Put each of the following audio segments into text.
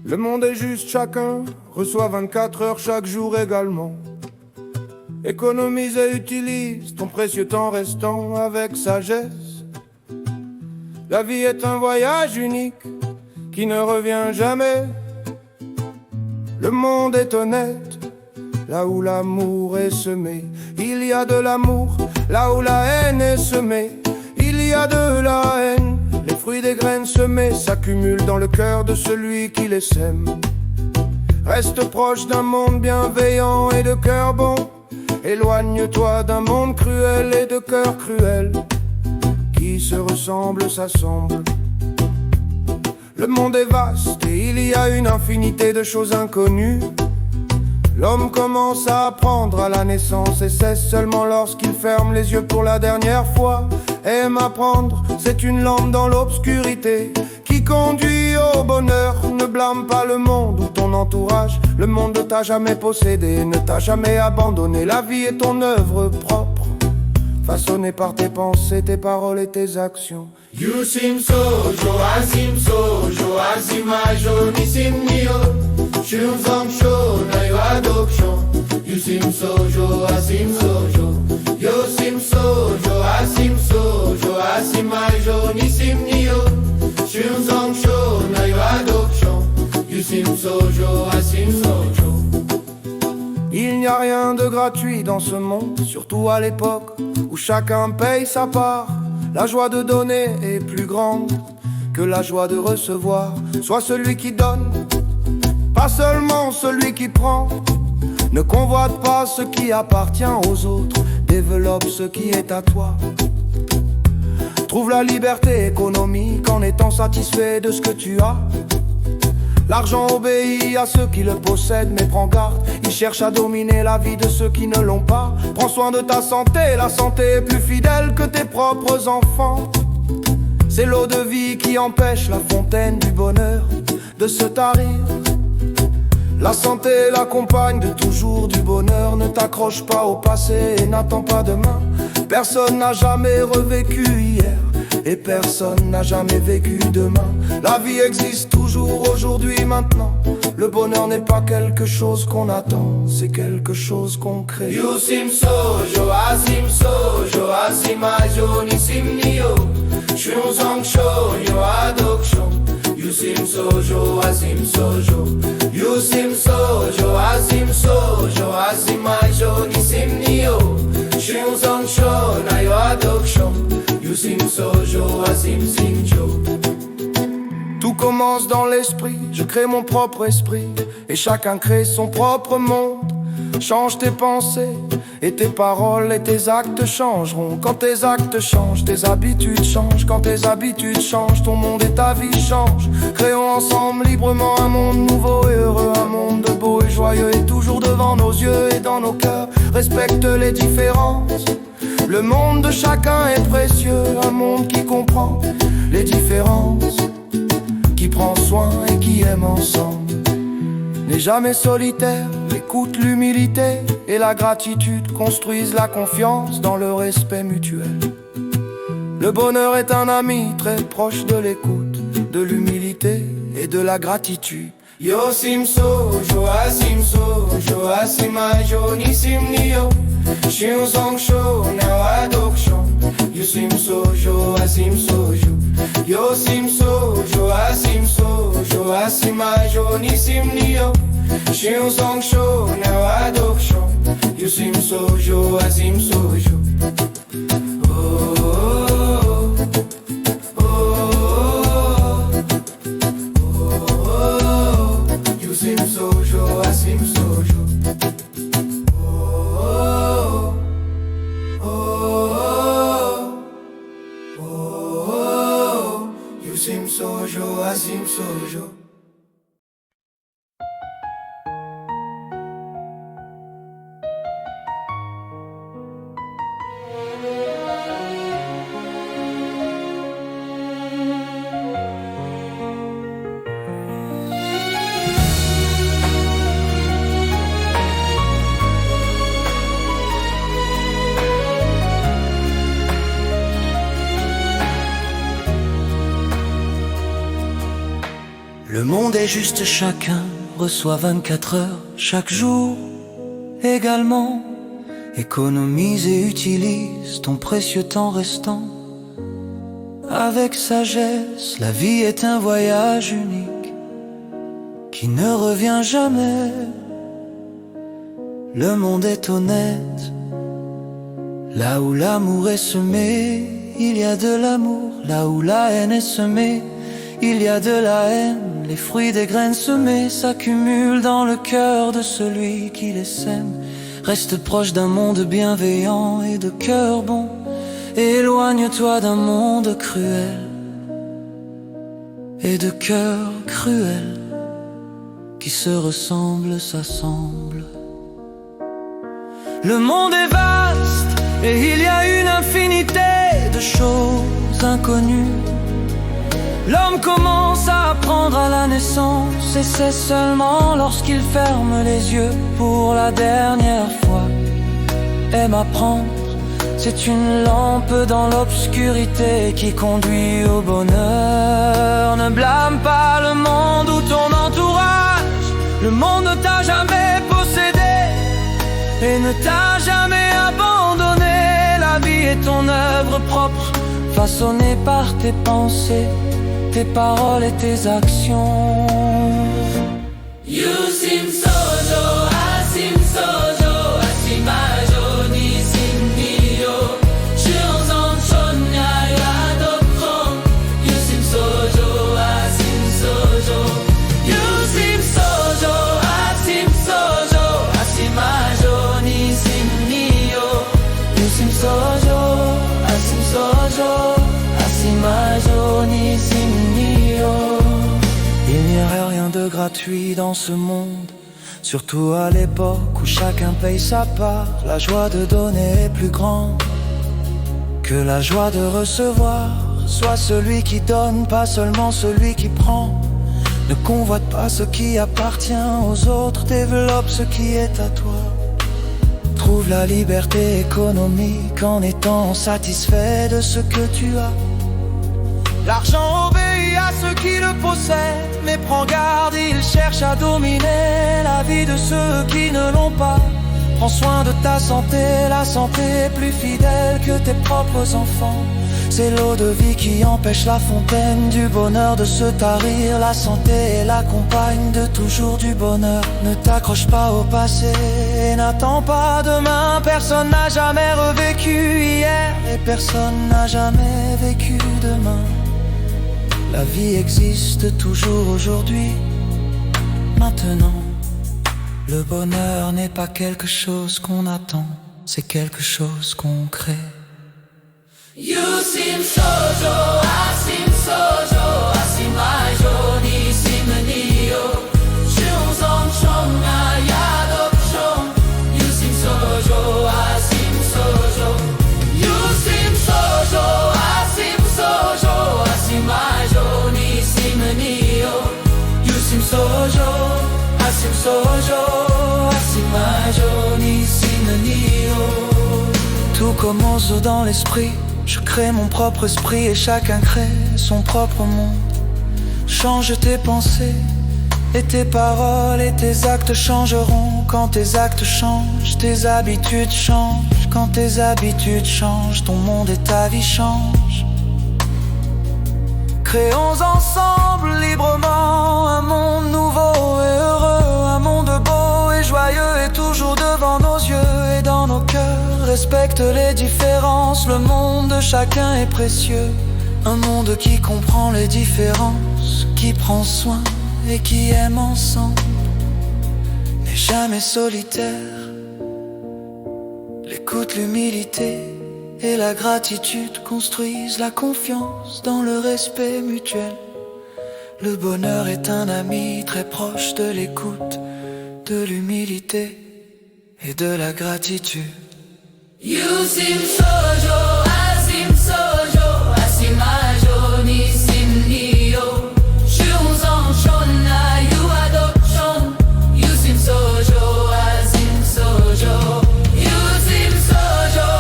Le monde est juste, chacun reçoit 24 heures chaque jour également. Économise et utilise ton précieux temps restant avec sagesse. La vie est un voyage unique qui ne revient jamais. Le monde est honnête, là où l'amour est semé. Il y a de l'amour, là où la haine est semée. Il y a de la haine, les fruits des graines semées s'accumulent dans le cœur de celui qui les sème. Reste proche d'un monde bienveillant et de cœur bon. Éloigne-toi d'un monde cruel et de cœur cruel. Qui se ressemble s'assemble. Le monde est vaste et il y a une infinité de choses inconnues. L'homme commence à apprendre à la naissance et cesse seulement lorsqu'il ferme les yeux pour la dernière fois. Aime apprendre, c'est une lampe dans l'obscurité qui conduit au bonheur. Ne blâme pas le monde ou ton entourage. Le monde ne t'a jamais possédé, ne t'a jamais abandonné. La vie est ton œuvre propre, façonnée par tes pensées, tes paroles et tes actions. You seem so, Joachim so, Joachim Jonissim Nio. Shunzong show, na yo adoption. You seem so, Joachim so, You seem so, Joachim so, Joachim Jonissim Nio. Shunzong show, na yo adoption. You seem so, Joachim so. Il n'y a rien de gratuit dans ce monde, surtout à l'époque où chacun paye sa part. La joie de donner est plus grande que la joie de recevoir. Sois celui qui donne, pas seulement celui qui prend. Ne convoite pas ce qui appartient aux autres, développe ce qui est à toi. Trouve la liberté économique en étant satisfait de ce que tu as. L'argent obéit à ceux qui le possèdent, mais prends garde, il cherche à dominer la vie de ceux qui ne l'ont pas. Prends soin de ta santé, la santé est plus fidèle que tes propres enfants. C'est l'eau de vie qui empêche la fontaine du bonheur de se tarir. La santé est la compagne de toujours du bonheur. Ne t'accroche pas au passé et n'attends pas demain. Personne n'a jamais revécu hier et personne n'a jamais vécu demain. La vie existe toujours aujourd'hui, maintenant. Le bonheur n'est pas quelque chose qu'on attend, c'est quelque chose qu'on crée. You seem so, Joachim so, Joachim Jonissim Nio. Shunzong show, yo adoption. You seem so, Joachim so, You seem so, Joachim so, Joachim Jonissim Nio. Shunzong show, na yo adoption. You seem so, Joachim Sinjo. Tout commence dans l'esprit, je crée mon propre esprit et chacun crée son propre monde. Change tes pensées et tes paroles et tes actes changeront. Quand tes actes changent, tes habitudes changent. Quand tes habitudes changent, ton monde et ta vie changent. Créons ensemble librement un monde nouveau et heureux, un monde de beau et joyeux et toujours devant nos yeux et dans nos cœurs. Respecte les différences. Le monde de chacun est précieux, un monde qui comprend les différences, qui prend soin et qui aime ensemble. N'est jamais solitaire, écoute l'humilité et la gratitude construisent la confiance dans le respect mutuel. Le bonheur est un ami très proche de l'écoute, de l'humilité et de la gratitude. Yo seem so, Joachim so, Joachim Jonissim Nio. Shunzong show, now adoption. You seem so, Joachim so, Yo seem so, Joachim so, Joachim Jonissim Nio. Shunzong show, now adoption. You seem so, Joachim so, You seem so, Joachim so, You seem so, Joachim so, monde est juste, chacun reçoit 24 heures chaque jour également. Économise et utilise ton précieux temps restant avec sagesse. La vie est un voyage unique qui ne revient jamais. Le monde est honnête, là où l'amour est semé, il y a de l'amour. Là où la haine est semée, il y a de la haine. Les fruits des graines semées s'accumulent dans le cœur de celui qui les sème. Reste proche d'un monde bienveillant et de cœur bon. Éloigne-toi d'un monde cruel et de cœur cruel. Qui se ressemblent s'assemblent. Le monde est vaste et il y a une infinité de choses inconnues. L'homme commence à apprendre à la naissance, et c'est seulement lorsqu'il ferme les yeux pour la dernière fois. Aime apprendre, c'est une lampe dans l'obscurité qui conduit au bonheur. Ne blâme pas le monde ou ton entourage. Le monde ne t'a jamais possédé et ne t'a jamais abandonné. La vie est ton œuvre propre, façonnée par tes pensées, tes paroles et tes actions. Yusim sojo, asim sojo, asimajo ni simnio. Shunzon chonya yadokron. Yusim sojo, asim sojo. Yusim sojo, asim sojo, asimajo ni simnio. Yusim sojo, asim sojo, asimajo ni simnio. Il n'y a rien de gratuit dans ce monde, surtout à l'époque où chacun paye sa part. La joie de donner est plus grande que la joie de recevoir. Sois celui qui donne, pas seulement celui qui prend. Ne convoite pas ce qui appartient aux autres, développe ce qui est à toi. Trouve la liberté économique en étant satisfait de ce que tu as. L'argent obéit à ceux qui le possèdent, mais prends garde, il cherche à dominer la vie de ceux qui ne l'ont pas. Prends soin de ta santé, la santé est plus fidèle que tes propres enfants. C'est l'eau de vie qui empêche la fontaine du bonheur de se tarir. La santé est la compagne de toujours du bonheur. Ne t'accroche pas au passé et n'attends pas demain. Personne n'a jamais revécu hier et personne n'a jamais vécu demain. La vie existe toujours aujourd'hui, maintenant. Le bonheur n'est pas quelque chose qu'on attend, c'est quelque chose qu'on crée. Yusim sojo, asim sojo, asimajo ni simnio. Shunzon chonya yadokron. Yusim sojo, asim sojo. Yusim sojo, asim sojo, asimajo ni simnio. Yusim sojo, asim sojo, asimajo ni simnio. Tout commence dans l'esprit. Je crée mon propre esprit et chacun crée son propre monde. Change tes pensées et tes paroles et tes actes changeront. Quand tes actes changent, tes habitudes changent. Quand tes habitudes changent, ton monde et ta vie changent. Créons ensemble librement un monde nouveau et heureux. Un monde beau et joyeux et toujours devant nos yeux et dans nos cœurs. Respecte les différences, le monde de chacun est précieux. Un monde qui comprend les différences, qui prend soin et qui aime ensemble. N'est jamais solitaire. L'écoute, l'humilité et la gratitude construisent la confiance dans le respect mutuel. Le bonheur est un ami très proche de l'écoute, de l'humilité et de la gratitude. Yusim sojo, asim sojo, asimajo ni simnio. Shunzon chonya yadokron. Yusim sojo, asim sojo. Yusim sojo,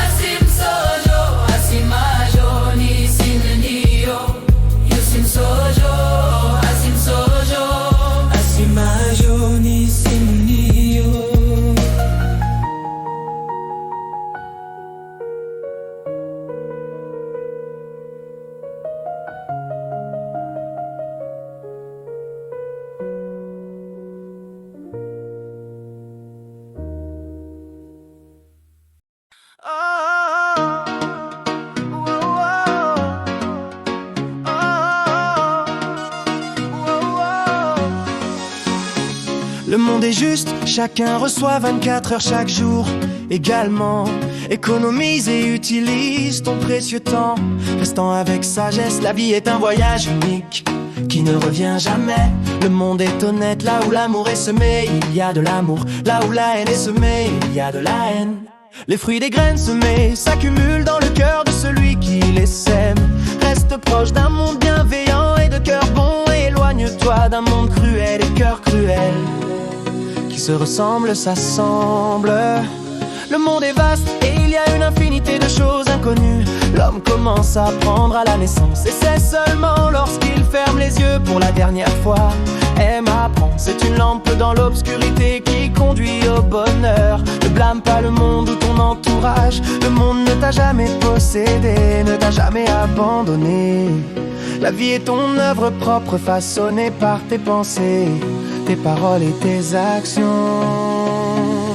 asim sojo, asimajo ni simnio. Yusim sojo, asim sojo, Le monde est juste, chacun reçoit 24 heures chaque jour également. Économise et utilise ton précieux temps, restant avec sagesse. La vie est un voyage unique qui ne revient jamais. Le monde est honnête, là où l'amour est semé, il y a de l'amour. Là où la haine est semée, il y a de la haine. Les fruits des graines semées s'accumulent dans le cœur de celui qui les sème. Reste proche d'un monde bienveillant et de cœur bon, et éloigne-toi d'un monde cruel et cœur cruel. Qui se ressemblent, s'assemblent. Le monde est vaste et il y a une infinité de choses inconnues. L'homme commence à apprendre à la naissance, et c'est seulement lorsqu'il ferme les yeux pour la dernière fois. M apprend, c'est une lampe dans l'obscurité qui conduit au bonheur. Ne blâme pas le monde ou ton entourage. Le monde ne t'a jamais possédé, ne t'a jamais abandonné. La vie est ton œuvre propre, façonnée par tes pensées, tes paroles et tes actions.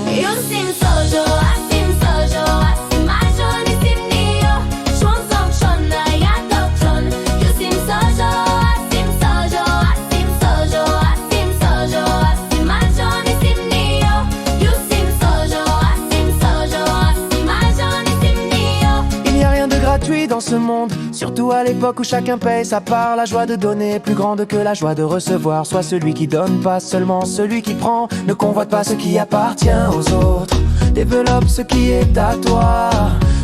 Yusim sojo, asim sojo, asim ajon, isim niyo. Shonzong shona yadokchon. Yusim sojo, asim sojo, asim sojo, asim sojo, asim ajon, isim niyo. Yusim sojo, asim sojo, asim ajon, isim niyo. Il n'y a rien de gratuit dans ce monde, surtout à l'époque où chacun paye sa part. La joie de donner est plus grande que la joie de recevoir. Sois celui qui donne, pas seulement celui qui prend. Ne convoite pas ce qui appartient aux autres, développe ce qui est à toi.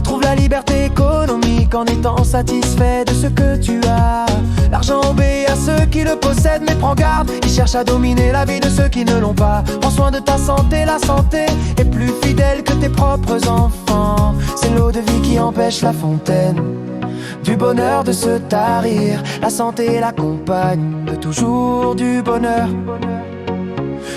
Trouve la liberté économique en étant satisfait de ce que tu as. L'argent obéit à ceux qui le possèdent, mais prends garde, il cherche à dominer la vie de ceux qui ne l'ont pas. Prends soin de ta santé, la santé est plus fidèle que tes propres enfants. C'est l'eau de vie qui empêche la fontaine du bonheur de se tarir. La santé est la compagne de toujours du bonheur.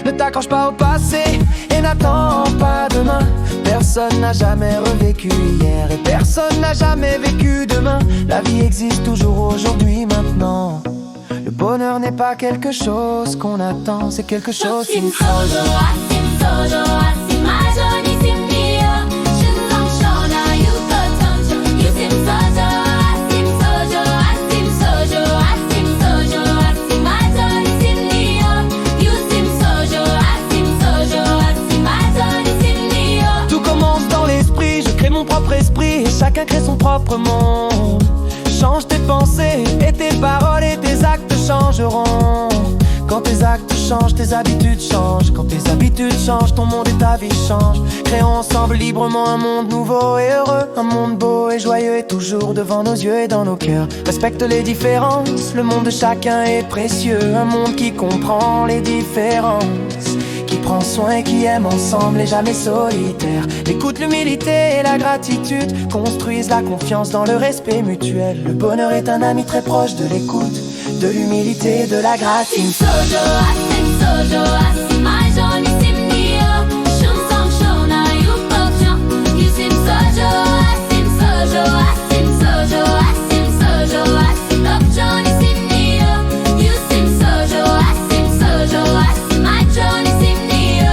Ne t'accroche pas au passé et n'attends pas demain. Personne n'a jamais revécu hier et personne n'a jamais vécu demain. La vie existe toujours aujourd'hui, maintenant. Le bonheur n'est pas quelque chose qu'on attend, c'est quelque chose qui Yusim sojo, asim sojo, asim ajon, isim niyo. Shonzong shona yudokchon. Yusim sojo, asim sojo, asim sojo, asim sojo, asim ajon, isim niyo. Yusim sojo, asim sojo, asim ajon, isim niyo. Tout commence dans l'esprit, je crée mon propre esprit et chacun crée son propre monde. Change tes pensées et tes paroles et tes actes changeront. Quand tes actes changent, tes habitudes changent. Quand tes habitudes changent, ton monde et ta vie changent. Créons ensemble librement un monde nouveau et heureux, un monde beau et joyeux et toujours devant nos yeux et dans nos cœurs. Respecte les différences, le monde de chacun est précieux. Un monde qui comprend les différences, qui prend soin et qui aime ensemble et jamais solitaire. L'écoute, l'humilité et la gratitude construisent la confiance dans le respect mutuel. Le bonheur est un ami très proche de l'écoute, de l'humilité et de la gratitude. Yusim sojo, asim sojo, asim ajon, isim niyo. Shonzong shona yudokchon. Yusim sojo, asim sojo, asim sojo, asim sojo, asim dokchon, isim niyo. Yusim sojo, asim sojo, asim ajon, isim niyo.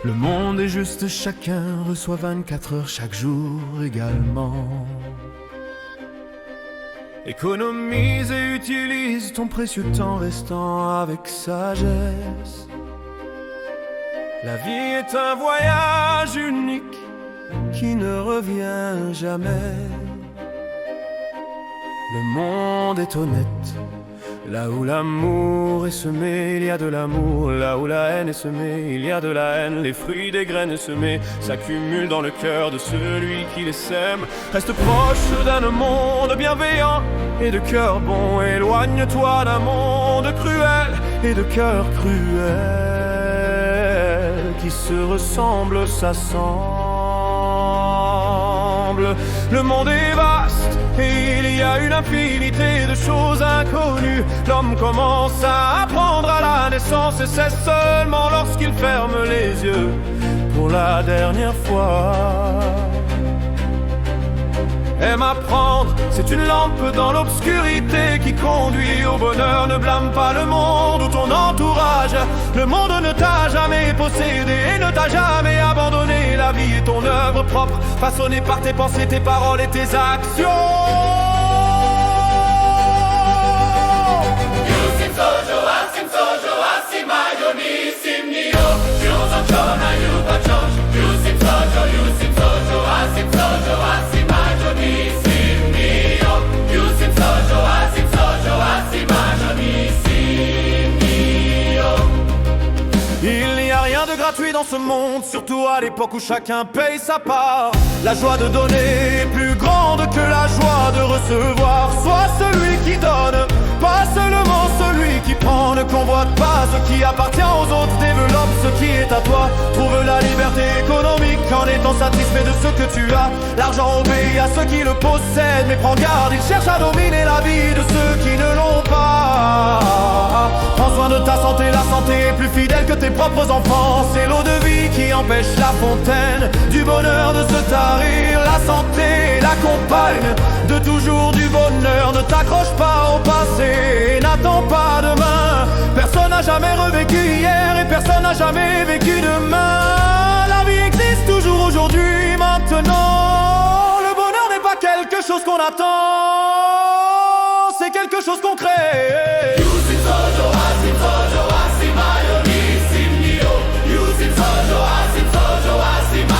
Le monde est juste, chacun reçoit 24 heures chaque jour également. Économise et utilise ton précieux temps restant avec sagesse. La vie est un voyage unique qui ne revient jamais. Le monde est honnête, là où l'amour est semé, il y a de l'amour. Là où la haine est semée, il y a de la haine. Les fruits des graines semées s'accumulent dans le cœur de celui qui les sème. Reste proche d'un monde bienveillant et de cœur bon. Éloigne-toi d'un monde cruel et de cœur cruel, qui qui se ressemblent s'assemblent. Le monde est vaste et il y a une infinité de choses inconnues. L'homme commence à apprendre à la naissance et c'est seulement lorsqu'il ferme les yeux pour la dernière fois. Aime apprendre, c'est une lampe dans l'obscurité qui conduit au bonheur. Ne blâme pas le monde ou ton entourage. Le monde ne t'a jamais possédé et ne t'a jamais abandonné. La vie est ton œuvre propre, façonnée par tes pensées, tes paroles et tes actions. Yusim sojo, asim sojo, asim ayoni, sim nio. Shunzon chona yuta chon. Yusim sojo, asim sojo, asim ayoni, sim nio. Yusim sojo, asim ayoni, sim nio. Il n'y a rien de gratuit dans ce monde, surtout à l'époque où chacun paye sa part. La joie de donner est plus grande que la joie de recevoir. Sois celui qui donne, pas seulement celui qui prend. Ne convoite pas ce qui appartient aux autres, développe ce qui est à toi. Trouve la liberté économique en étant satisfait de ce que tu as. L'argent obéit à ceux qui le possèdent, mais prends garde, il cherche à dominer la vie de ceux qui ne l'ont pas. Prends soin de ta santé, la santé est plus fidèle que tes propres enfants. C'est l'eau de vie qui empêche la fontaine du bonheur de se tarir. La santé l'accompagne de toujours du bonheur. Ne t'accroche pas au passé, n'attends pas demain. Personne n'a jamais revécu hier et personne n'a jamais vécu demain. La vie existe toujours aujourd'hui, maintenant. Le bonheur n'est pas quelque chose qu'on attend, c'est quelque chose qu'on crée. Yusim sojo, asim ayoni, sim nio. Yusim sojo, asim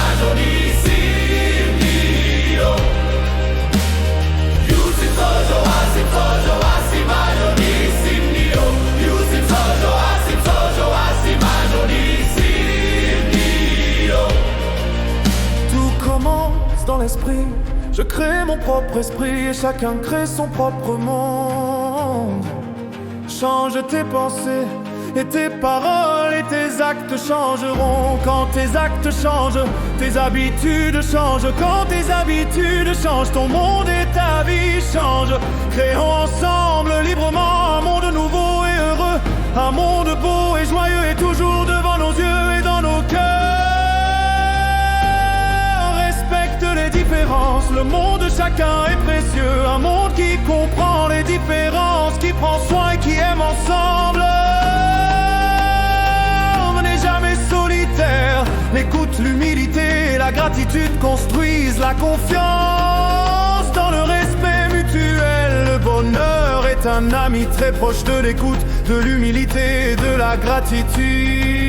ayoni, sim nio. Yusim sojo, asim ayoni, sim nio. Yusim sojo, asim ayoni, sim nio. Tout commence dans l'esprit. Je crée mon propre esprit et chacun crée son propre monde. Change tes pensées et tes paroles et tes actes changeront. Quand tes actes changent, tes habitudes changent. Quand tes habitudes changent, ton monde et ta vie changent. Créons ensemble librement un monde nouveau et heureux. Un monde beau et joyeux et toujours devant nos yeux et dans nos cœurs. Respecte les différences, le monde de chacun est précieux. Un monde qui comprend les différences, qui prend soin et qui aime ensemble. On n'est jamais solitaire. L'écoute, l'humilité et la gratitude construisent la confiance. Dans le respect mutuel, le bonheur est un ami très proche de l'écoute, de l'humilité et de la gratitude.